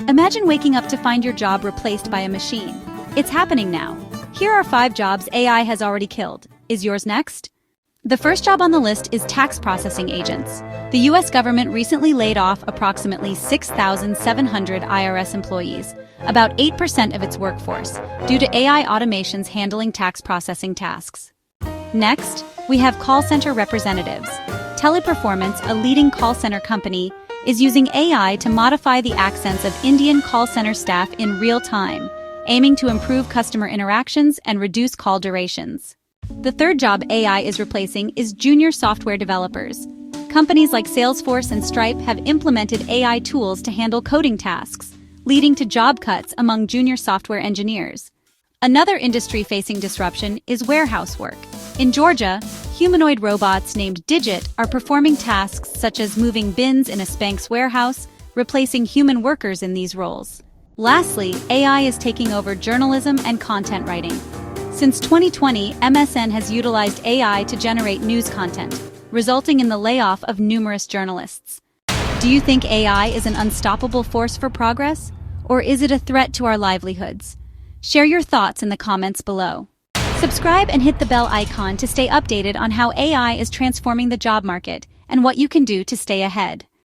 Imagine waking up to find your job replaced by a machine. It's happening now. Here are 5 jobs AI has already killed. Is yours next? The first job on the list is tax processing agents. The U.S. government recently laid off approximately 6,700 IRS employees, about 8% of its workforce, due to AI automations handling tax processing tasks. Next, we have call center representatives. Teleperformance, a leading call center company, is using AI to modify the accents of Indian call center staff in real time, aiming to improve customer interactions and reduce call durations. The third job AI is replacing is junior software developers. Companies like Salesforce and Stripe have implemented AI tools to handle coding tasks, leading to job cuts among junior software engineers. Another industry-facing disruption is warehouse work. In Georgia, humanoid robots named Digit are performing tasks such as moving bins in a Spanx warehouse, replacing human workers in these roles. Lastly, AI is taking over journalism and content writing. Since 2020, MSN has utilized AI to generate news content, resulting in the layoff of numerous journalists. Do you think AI is an unstoppable force for progress, or is it a threat to our livelihoods? Share your thoughts in the comments below. Subscribe and hit the bell icon to stay updated on how AI is transforming the job market and what you can do to stay ahead.